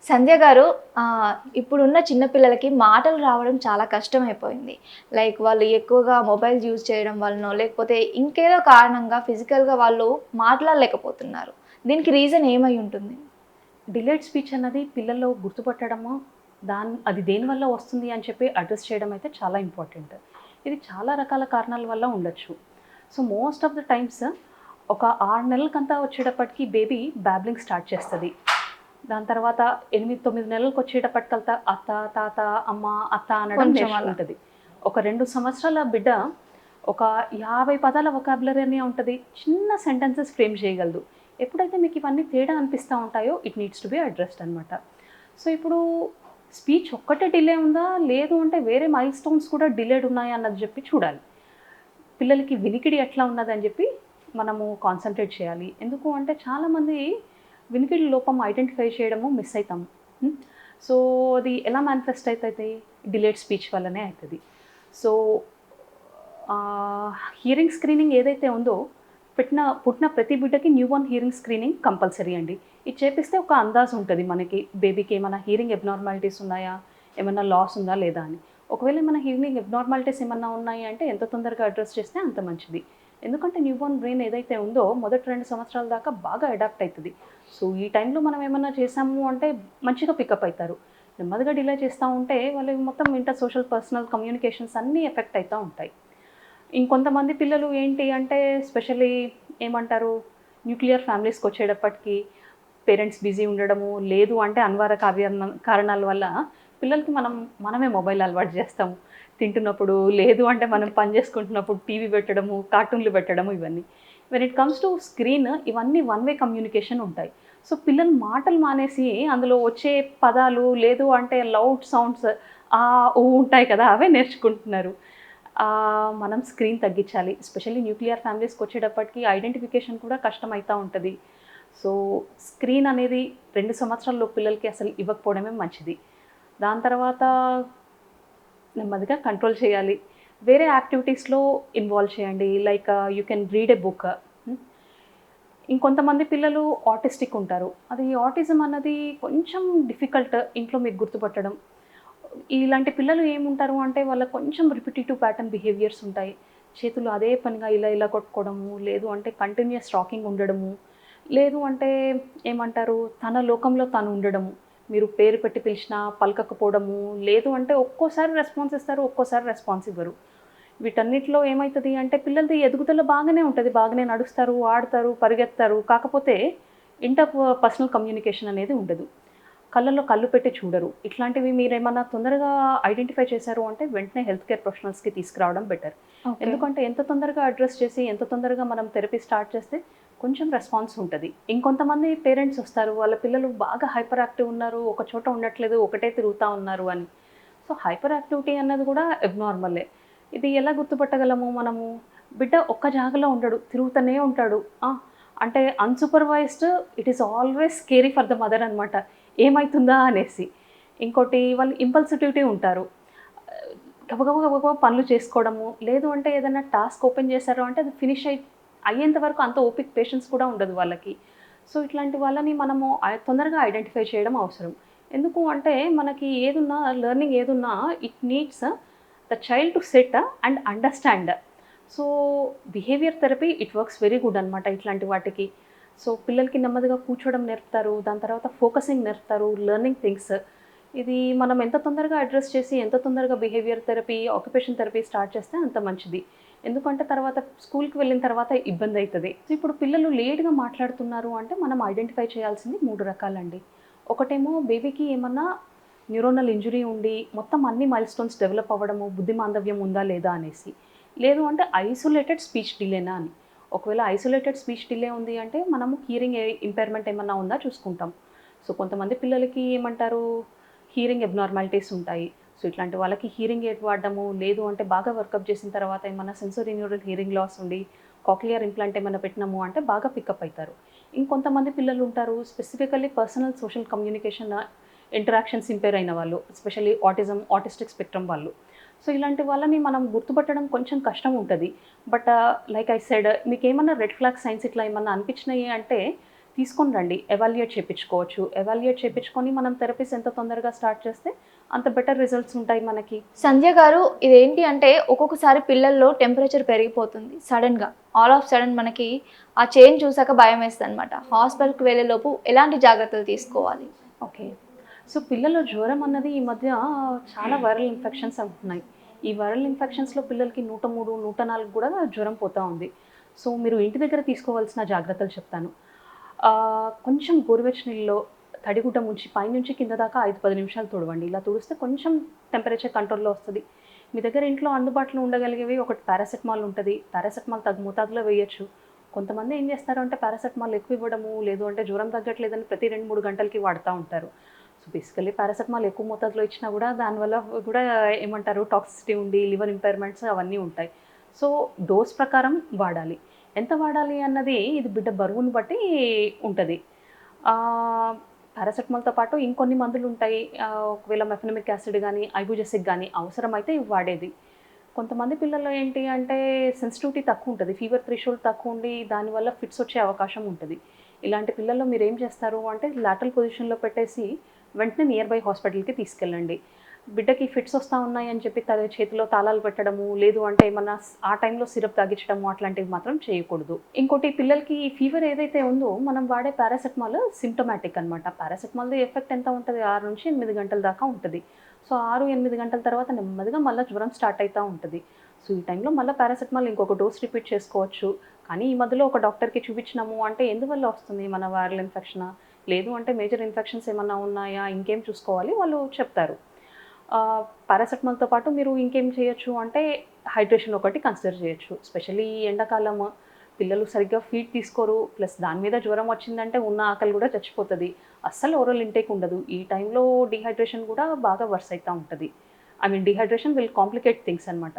సంధ్య గారు ఇప్పుడున్న చిన్న పిల్లలకి మాటలు రావడం చాలా కష్టమైపోయింది. లైక్ వాళ్ళు ఎక్కువగా మొబైల్స్ యూజ్ చేయడం వలనో, లేకపోతే ఇంకేదో కారణంగా ఫిజికల్‌గా వాళ్ళు మాట్లాడలేకపోతున్నారు. దీనికి రీజన్ ఏమై ఉంటుంది? డిలేడ్ స్పీచ్ అన్నది పిల్లల్లో గుర్తుపట్టడము, అది దేనివల్ల వస్తుంది అని చెప్పి అడ్రెస్ చేయడం అయితే చాలా ఇంపార్టెంట్. ఇది చాలా రకాల కారణాల వల్ల ఉండొచ్చు. So, most of the times ఒక 6 నెలలకంతా వచ్చేటప్పటికి బేబీ బ్యాబ్లింగ్ స్టార్ట్ చేస్తది. దాని తర్వాత 8, 9 నెలలకొచ్చేటప్పటికల్తా అత్త, తాత, అమ్మ, అత్త అనడం కొంచెం అలా. నేర్చుకుంటది. ఒక 2 సంవత్సరాల బిడ్డ ఒక 50 పదాల వొకాబులరీ ఉంటది. చిన్న సెంటెన్సెస్ ఫ్రేమ్ చేయగలదు. ఎప్పుడైతే మీకు ఇవన్నీ తేడా అనిపిస్తా ఉంటాయో it needs to be addressed అనమాట. సో, ఇప్పుడు స్పీచ్ ఒక్కటే డిలే ఉందా? లేదు అంటే వేరే మైల్ స్టోన్స్ కూడా డిలేడ్ ఉన్నాయా అన్నది చెప్పి చూడాలి. పిల్లలకి వినికిడి ఎట్లా ఉన్నదని చెప్పి మనము కాన్సంట్రేట్ చేయాలి. ఎందుకు అంటే చాలామంది వినికిడి లోపం ఐడెంటిఫై చేయడము మిస్ అయితాము. సో, అది ఎలా మేనిఫెస్ట్ అవుతుంది? డిలేడ్ స్పీచ్ వల్లనే అవుతుంది. సో, హియరింగ్ స్క్రీనింగ్ ఏదైతే ఉందో పుట్టిన ప్రతి బిడ్డకి new Born hearing screening compulsory అండి. ఇది చేపిస్తే ఒక అందాజు ఉంటుంది మనకి, బేబీకి ఏమైనా హియరింగ్ అబ్నార్మాలిటీస్ ఉన్నాయా, ఏమైనా లాస్ ఉందా లేదా అని. ఒకవేళ ఏమైనా హియరింగ్ అబ్నార్మాలిటీస్ ఏమన్నా ఉన్నాయి అంటే ఎంత తొందరగా అడ్రస్ చేస్తే అంత మంచిది. ఎందుకంటే న్యూ బోర్న్ బ్రెయిన్ ఏదైతే ఉందో మొదటి 2 సంవత్సరాల దాకా బాగా అడాప్ట్ అవుతుంది. సో, ఈ టైంలో మనం ఏమన్నా చేసాము అంటే మంచిగా పికప్ అవుతారు. నెమ్మదిగా డిలే చేస్తూ ఉంటే వాళ్ళు మొత్తం ఇంటర్ సోషల్ పర్సనల్ కమ్యూనికేషన్స్ అన్నీ ఎఫెక్ట్ అవుతూ ఉంటాయి. ఇంకొంతమంది పిల్లలు ఏంటి అంటే స్పెషల్లీ ఏమంటారు, న్యూక్లియర్ ఫ్యామిలీస్కి వచ్చేటప్పటికి పేరెంట్స్ బిజీ ఉండడము, లేదు అంటే అనివార్య కారణాల వల్ల పిల్లలకి మనమే మొబైల్ అలవాటు చేస్తాము తింటున్నప్పుడు, లేదు అంటే మనం పని చేసుకుంటున్నప్పుడు టీవీ పెట్టడము, కార్టూన్లు పెట్టడము ఇవన్నీ. When it comes to screen ఇవన్నీ వన్ వే కమ్యూనికేషన్ ఉంటాయి. సో, పిల్లలు మాటలు మానేసి అందులో వచ్చే పదాలు, లేదు అంటే లౌడ్ సౌండ్స్ ఉంటాయి కదా, అవే నేర్చుకుంటున్నారు. మనం స్క్రీన్ తగ్గించాలి. ఎస్పెషల్లీ న్యూక్లియర్ ఫ్యామిలీస్కి వచ్చేటప్పటికి ఐడెంటిఫికేషన్ కూడా కష్టమవుతూ ఉంటుంది. సో, స్క్రీన్ అనేది 2 సంవత్సరాల్లో పిల్లలకి అసలు ఇవ్వకపోవడమే మంచిది. దాని తర్వాత నెమ్మదిగా కంట్రోల్ చేయాలి. వేరే యాక్టివిటీస్‌లో ఇన్వాల్వ్ చేయండి. Like you can read a book. ఇంకొంతమంది పిల్లలు ఆటిస్టిక్ ఉంటారు. అది ఆటిజం అన్నది కొంచెం డిఫికల్ట్ ఇంట్లో మీకు గుర్తుపట్టడం. ఇలాంటి పిల్లలు ఏముంటారు అంటే వాళ్ళకి కొంచెం రిపిటీటివ్ ప్యాటర్న్ బిహేవియర్స్ ఉంటాయి. చేతులు అదే పనిగా ఇలా ఇలా కొట్టుకోవడము, లేదు అంటే కంటిన్యూయస్ రాకింగ్ ఉండడము, లేదు అంటే ఏమంటారు తన లోకంలో తను ఉండడము. మీరు పేరు పెట్టి పిలిచినా పలకకపోవడము, లేదు అంటే ఒక్కోసారి రెస్పాన్స్ ఇస్తారు, ఒక్కోసారి రెస్పాన్స్ ఇవ్వరు. వీటన్నిటిలో ఏమైతది అంటే పిల్లలది ఎదుగుదల బాగానే ఉంటది. బాగానే నడుస్తారు, ఆడతారు, పరిగెత్తారు. కాకపోతే పర్సనల్ కమ్యూనికేషన్ అనేది ఉండదు. కళ్ళల్లో కళ్ళు పెట్టి చూడరు. ఇట్లాంటివి మీరేమన్నా తొందరగా ఐడెంటిఫై చేశారు అంటే వెంటనే హెల్త్ కేర్ ప్రొఫెషనల్స్‌కి తీసుకురావడం బెటర్. ఓకే. ఎందుకంటే ఎంత తొందరగా అడ్రెస్ చేసి, ఎంత తొందరగా మనం థెరపీ స్టార్ట్ చేస్తే కొంచెం రెస్పాన్స్ ఉంటది. ఇంకొంతమంది పేరెంట్స్ వస్తారు. వాళ్ళ పిల్లలు బాగా హైపర్ యాక్టివ్ ఉన్నారు, ఒక చోట ఉండట్లేదు, ఒకటే తిరుగుతా ఉన్నారు అని. సో, హైపర్ యాక్టివిటీ అన్నది కూడా అబ్నార్మలే. ఇది ఎలా గుర్తుపట్టగలము మనము? బిడ్డ ఒక్క జాగాలో ఉండడు, తిరుగుతూనే ఉంటాడు. అంటే unsupervised it is always scary for the mother అనమాట. ఏమైతుందా అనేసి. ఇంకోటి వాళ్ళు ఇంపల్సిటివిటీ ఉంటారు. గబగబా గబగబా పనులు చేసుకోవడము, లేదు అంటే ఏదైనా టాస్క్ ఓపెన్ చేశారు అంటే అది ఫినిష్ అయ్యేంత వరకు అంత ఓపిక, పేషెన్స్ కూడా ఉండదు వాళ్ళకి. సో, ఇట్లాంటి వాళ్ళని మనము తొందరగా ఐడెంటిఫై చేయడం అవసరం. ఎందుకు అంటే మనకి ఏదున్నా లెర్నింగ్ ఏదున్నా it needs the child to SIT and understand. So, behaviour therapy it works very good అనమాట ఇట్లాంటి వాటికి. సో, పిల్లలకి నెమ్మదిగా కూర్చోవడం నేర్పుతారు. దాని తర్వాత ఫోకసింగ్ నేర్పుతారు, లెర్నింగ్ థింగ్స్. ఇది మనం ఎంత తొందరగా అడ్రెస్ చేసి, ఎంత తొందరగా behaviour therapy, occupation therapy start చేస్తే అంత మంచిది. ఎందుకంటే తర్వాత స్కూల్‌కి వెళ్ళిన తర్వాత ఇబ్బందయితది. సో, ఇప్పుడు పిల్లలు లేట్‌గా మాట్లాడుతున్నారు అంటే మనం ఐడెంటిఫై చేయాల్సింది 3 రకాలండి. ఒకటేమో బేబీకి ఏమన్నా న్యూరోనల్ ఇంజురీ ఉండి, మొత్తం అన్ని మైల్‌స్టోన్స్ డెవలప్ అవ్వడము, బుద్ధి మాంద్యవ్యం ఉందా లేదా అనేసి. లేదు అంటే ఐసోలేటెడ్ స్పీచ్ డిలేనా అని. ఒకవేళ ఐసోలేటెడ్ స్పీచ్ డిలే ఉంది అంటే మనము హియరింగ్ ఇంపైర్‌మెంట్ ఏమన్నా ఉందా చూసుకుంటాం. సో, కొంతమంది పిల్లలకి ఏమంటారు హియరింగ్ అబ్నార్మాలిటీస్ ఉంటాయి. సో, ఇట్లాంటి వాళ్ళకి హియరింగ్ ఎయిడ్ వాడడము, లేదు అంటే బాగా వర్కప్ చేసిన తర్వాత ఏమన్నా సెన్సరీ న్యూరల్ హియరింగ్ లాస్ ఉండి కాక్లియర్ ఇంప్లాంట్ ఏమన్నా పెట్టినాము అంటే బాగా పికప్ అవుతారు. ఇంకొంతమంది పిల్లలు ఉంటారు specifically personal social communication interactions impaired అయిన వాళ్ళు, ఎస్పెషల్లీ ఆటిస్టిక్ స్పెక్ట్రమ్ వాళ్ళు. సో, ఇలాంటి వాళ్ళని మనం గుర్తుపట్టడం కొంచెం కష్టం ఉంటది. బట్ లైక్ ఐ సెడ్ మీకేమన్నా రెడ్ ఫ్లాగ్ సైన్స్ ఇట్లా ఏమన్నా అనిపించినాయి అంటే తీసుకొని రండి, ఎవాల్యుయేట్ చేయించుకోవచ్చు. ఎవాల్యుయేట్ చేయించుకొని మనం థెరపీస్ ఎంత తొందరగా స్టార్ట్ చేస్తే అంత బెటర్ రిజల్ట్స్ ఉంటాయి మనకి. సంధ్య గారు, ఇదేంటి అంటే ఒక్కొక్కసారి పిల్లల్లో టెంపరేచర్ పెరిగిపోతుంది సడన్గా. ఆల్ ఆఫ్ సడన్ మనకి ఆ చేంజ్ చూసాక భయం వేస్తుంది అనమాట. హాస్పిటల్కి వెళ్ళేలోపు ఎలాంటి జాగ్రత్తలు తీసుకోవాలి? ఓకే. సో పిల్లల్లో జ్వరం అన్నది ఈ మధ్య చాలా వైరల్ ఇన్ఫెక్షన్స్ ఉంటున్నాయి. ఈ వైరల్ ఇన్ఫెక్షన్స్‌లో పిల్లలకి 103, 104 కూడా జ్వరం పోతా ఉంది. సో మీరు ఇంటి దగ్గర తీసుకోవాల్సిన జాగ్రత్తలు చెప్తాను. కొంచెం గోరువెచ్చని నీళ్ళలో తడిగుడ్డ ముంచి పైనుంచి కింద దాకా 5, 10 నిమిషాలు తుడవండి. ఇలా తుడిస్తే కొంచెం టెంపరేచర్ కంట్రోల్‌లో వస్తది. మీ దగ్గర ఇంట్లో అందుబాటులో ఉండగలిగేవి ఒకటి పారాసెటమాల్ ఉంటది. పారాసెటమాల్ తగు మోతాదులో వేయొచ్చు. కొంతమంది ఏం చేస్తారు అంటే పారాసెటమాల్ ఎక్కువ ఇవ్వడము, లేదు అంటే జ్వరం తగ్గట్లేదని ప్రతి 2, 3 గంటలకి వాడుతా ఉంటారు. సో బేసికల్లీ పారాసెటమాల్ ఎక్కువ మోతాదులో ఇచ్చినా కూడా దానివల్ల కూడా ఏమంటారు టాక్సిసిటీ ఉండి లివర్ ఇంపైర్మెంట్స్ అవన్నీ ఉంటాయి. సో డోస్ ప్రకారం వాడాలి. ఎంత వాడాలి అన్నది ఇది బిడ్డ బరువును బట్టి ఉంటది. పారాసెటమాల్‌తో పాటు ఇంకొన్ని మందులు ఉంటాయి. ఒకవేళ మెఫెనమిక్ యాసిడ్ గానీ, ఐబుజెసిక్ గానీ అవసరమైతే ఇవి వాడేది. కొంతమంది పిల్లల్లో ఏంటి అంటే సెన్సిటివిటీ తక్కువ ఉంటది. ఫీవర్ థ్రెషోల్డ్ తక్కువ ఉండి దానివల్ల ఫిట్స్ వచ్చే అవకాశం ఉంటది. ఇలాంటి పిల్లల్లో మీరేం చేస్తారు అంటే లాటరల్ పొజిషన్‌లో పెట్టేసి వెంటనే నియర్ బై హాస్పిటల్‌కి తీసుకెళ్ళండి. బిడ్డకి ఫిట్స్ వస్తా ఉన్నాయి అని చెప్పి చేతిలో తాళాలు పెట్టడము, లేదు అంటే ఏమన్నా ఆ టైంలో సిరప్ తాగించడము అట్లాంటివి మాత్రం చేయకూడదు. ఇంకోటి పిల్లలకి ఈ ఫీవర్ ఏదైతే ఉందో మనం వాడే పారాసెటమాల్ సింప్టమాటిక్ అనమాట. పారాసెటమాల్‌ది ఎఫెక్ట్ ఎంత ఉంటది? 6-8 గంటల దాకా ఉంటది. సో 6, 8 గంటల తర్వాత నెమ్మదిగా మళ్ళీ జ్వరం స్టార్ట్ అయితా ఉంటది. సో ఈ టైంలో మళ్ళీ పారాసెటమాల్ ఇంకొక డోస్ రిపీట్ చేసుకోవచ్చు. కానీ ఈ మధ్యలో ఒక డాక్టర్‌కి చూపించినాము అంటే ఎందువల్ల వస్తుంది? మన వైరల్ ఇన్ఫెక్షనా? లేదు అంటే మేజర్ ఇన్ఫెక్షన్స్ ఏమన్నా ఉన్నాయా? ఇంకేం చూసుకోవాలి వాళ్ళు చెప్తారు. పారాసెటమాల్‌తో పాటు మీరు ఇంకేం చేయొచ్చు అంటే హైడ్రేషన్ ఒకటి కన్సిడర్ చేయొచ్చు. స్పెషల్లీ ఎండాకాలం పిల్లలు సరిగ్గా ఫీడ్ తీసుకోరు. ప్లస్ దాని మీద జ్వరం వచ్చిందంటే ఉన్న ఆకలి కూడా చచ్చిపోతది. అస్సలు ఓరల్ ఇంటేక్ ఉండదు. ఈ టైంలో డీహైడ్రేషన్ కూడా బాగా వర్స్ అయితా ఉంటది. I mean dehydration will complicate things అనమాట.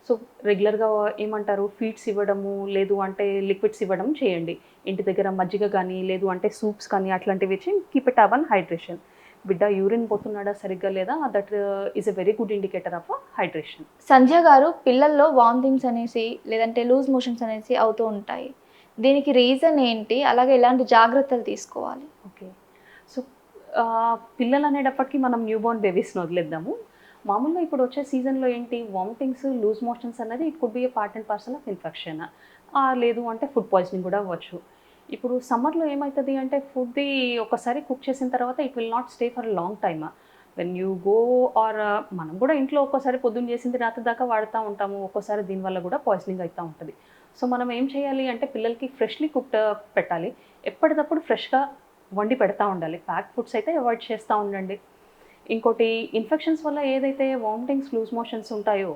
సో రెగ్యులర్‌గా ఏమంటారు ఫీడ్స్ ఇవ్వడము, లేదు అంటే లిక్విడ్స్ ఇవ్వడం చేయండి. ఇంటి దగ్గర మజ్జిగ గానీ, లేదు అంటే సూప్స్ కానీ అట్లాంటివి ఇచ్చి keep it up on hydration. బిడ్డ యూరిన్ పోతున్నాడా సరిగ్గా లేదా that is a very good indicator of hydration. Sandhya గారు, పిల్లల్లో వామిటింగ్స్ అనేసి లేదంటే లూజ్ మోషన్స్ అనేసి అవుతూ ఉంటాయి. దీనికి రీజన్ ఏంటి? అలాగే ఎలాంటి జాగ్రత్తలు తీసుకోవాలి? ఓకే. సో పిల్లలు అనేటప్పటికి మనం న్యూబోర్న్ బేబీస్‌ని వదిలేద్దాము. మామూలుగా ఇప్పుడు వచ్చే సీజన్‌లో ఏంటి వామిటింగ్స్, లూజ్ మోషన్స్ అనేది it could be a part and parcel of infection. లేదు అంటే ఫుడ్ పాయిజనింగ్ కూడా అవ్వచ్చు. ఇప్పుడు సమ్మర్‌లో ఏమైతది అంటే ఫుడ్‌ది ఒకసారి కుక్ చేసిన తర్వాత it will not stay for long time. When you go or మనం కూడా ఇంట్లో ఒక్కోసారి పొద్దున్న చేసింది రాత్రి దాకా వాడుతూ ఉంటాము. ఒక్కోసారి దీనివల్ల కూడా పాయిజనింగ్ అయితా ఉంటది. సో మనం ఏం చేయాలి అంటే పిల్లలకి ఫ్రెష్‌లీ కుక్డ్ పెట్టాలి. ఎప్పటికప్పుడు ఫ్రెష్‌గా వండి పెడతా ఉండాలి. ప్యాక్డ్ ఫుడ్స్ అయితే అవాయిడ్ చేస్తూ ఉండండి. ఇంకోటి ఇన్ఫెక్షన్స్ వల్ల ఏదైతే వామిటింగ్స్, లూజ్ మోషన్స్ ఉంటాయో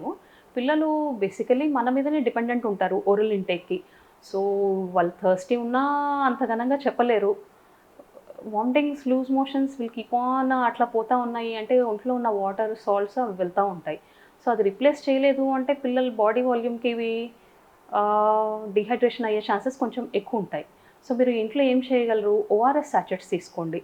పిల్లలు బేసికల్లీ మన మీదనే డిపెండెంట్ ఉంటారు ఓరల్ ఇంటేక్‌కి. సో వాళ్ళు థర్స్టీ ఉన్నా అంత ఘనంగా చెప్పలేరు. Vomitings, loose motions will keep on అట్లా పోతా ఉన్నాయి అంటే ఒంట్లో ఉన్న వాటర్, సాల్ట్స్ అవి వెళ్తా ఉంటాయి. సో అది రిప్లేస్ చేయలేదు అంటే పిల్లల బాడీ వాల్యూమ్‌కి ఇవి డీహైడ్రేషన్ అయ్యే ఛాన్సెస్ కొంచెం ఎక్కువ ఉంటాయి. సో మీరు ఇంట్లో ఏం చేయగలరు? ఓఆర్ఎస్ సాచెట్స్ తీసుకోండి.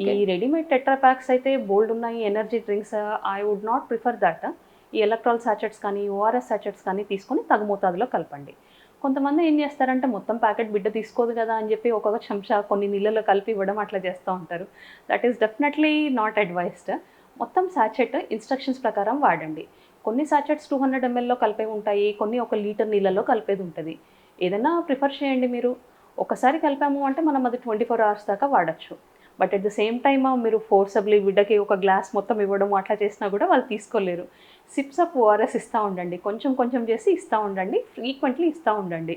ఈ రెడీమేడ్ టెట్రా ప్యాక్స్ అయితే బోల్డ్ ఉన్నాయి. Energy drinks I would not prefer that. ఈ ఎలక్ట్రాల్ సాచెట్స్ కానీ, ఓఆర్ఎస్ సాచెట్స్ కానీ తీసుకొని తగు మోతాదులో కలపండి. కొంతమంది ఏం చేస్తారంటే మొత్తం ప్యాకెట్ బిడ్డ తీసుకోదు కదా అని చెప్పి ఒక్కొక్క చెంచా కొన్ని నీళ్ళలో కలిపి ఇవ్వడం అట్లా చేస్తూ ఉంటారు. That is definitely not advised. మొత్తం సాచెట్ ఇన్స్ట్రక్షన్స్ ప్రకారం వాడండి. కొన్ని సాచెట్స్ 200 mlలో కలిపేవి ఉంటాయి. కొన్ని 1 లీటర్ నీళ్ళలో కలిపేది ఉంటుంది. ఏదైనా ప్రిఫర్ చేయండి మీరు. ఒకసారి కలిపాము అంటే మనం అది 24 hours దాకా వాడచ్చు. But at the same time మీరు ఫోర్సబ్లీ బిడ్డకి ఒక గ్లాస్ మొత్తం ఇవ్వడం అట్లా చేసినా కూడా వాళ్ళు తీసుకోలేరు. సిప్స్ ఆఫ్ ఓఆర్ఎస్ ఇస్తూ ఉండండి. కొంచెం కొంచెం చేసి ఇస్తూ ఉండండి. ఫ్రీక్వెంట్లీ ఇస్తూ ఉండండి.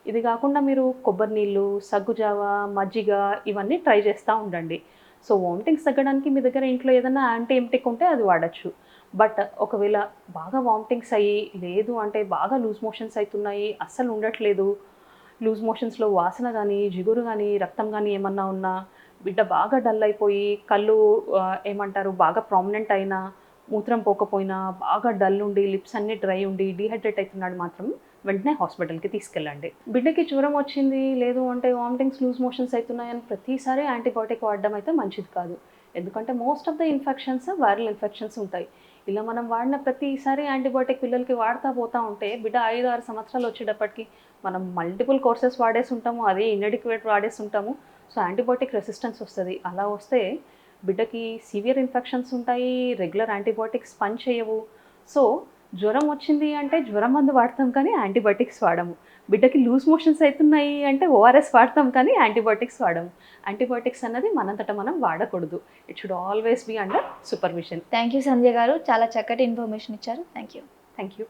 ఇది కాకుండా మీరు కొబ్బరి నీళ్ళు, సగ్గుజావ, మజ్జిగ ఇవన్నీ ట్రై చేస్తూ ఉండండి. సో వామిటింగ్స్ తగ్గడానికి మీ దగ్గర ఇంట్లో ఏదైనా యాంటీ ఎమిటిక్ ఉంటే అది వాడచ్చు. బట్ ఒకవేళ బాగా వామిటింగ్స్ అయ్యి, లేదు అంటే బాగా లూజ్ మోషన్స్ అవుతున్నాయి, అస్సలు ఉండట్లేదు, లూజ్ మోషన్స్లో వాసన కానీ, జిగురు కానీ, రక్తం కానీ ఏమన్నా ఉన్నా, బిడ్డ బాగా డల్ అయిపోయి కళ్ళు ఏమంటారు బాగా ప్రామినెంట్ అయినా, మూత్రం పోకపోయినా, బాగా డల్ ఉండి లిప్స్ అన్నీ డ్రై ఉండి డీహైడ్రేట్ అవుతున్నాడు మాత్రం వెంటనే హాస్పిటల్కి తీసుకెళ్ళండి. బిడ్డకి జ్వరం వచ్చింది, లేదు అంటే వామిటింగ్స్, లూజ్ మోషన్స్ అవుతున్నాయని ప్రతిసారి యాంటీబయాటిక్ వాడడం అయితే మంచిది కాదు. ఎందుకంటే most of the infections viral infections ఉంటాయి. ఇలా మనం వాడిన ప్రతిసారి యాంటీబయాటిక్ పిల్లలకి వాడుతూ పోతూ ఉంటే బిడ్డ 5-6 సంవత్సరాలు వచ్చేటప్పటికి మనం మల్టిపుల్ కోర్సెస్ వాడేసి ఉంటాము, అదే ఇన్ఎడిక్వేట్ వాడేసి ఉంటాము. సో యాంటీబయాటిక్ రెసిస్టెన్స్ వస్తుంది. అలా వస్తే బిడ్డకి సివియర్ ఇన్ఫెక్షన్స్ ఉంటాయి, రెగ్యులర్ యాంటీబయాటిక్స్ పని చేయవు. సో జ్వరం వచ్చింది అంటే జ్వరం మందు వాడతాం కానీ యాంటీబయాటిక్స్ వాడము. బిడ్డకి లూజ్ మోషన్స్ అవుతున్నాయి అంటే ఓఆర్ఎస్ వాడతాం కానీ యాంటీబయాటిక్స్ వాడము. యాంటీబయాటిక్స్ అన్నది మనంతట మనం వాడకూడదు. It should always be under supervision. Thank you Sandhya గారు, చాలా చక్కటి ఇన్ఫర్మేషన్ ఇచ్చారు. Thank you. Thank you.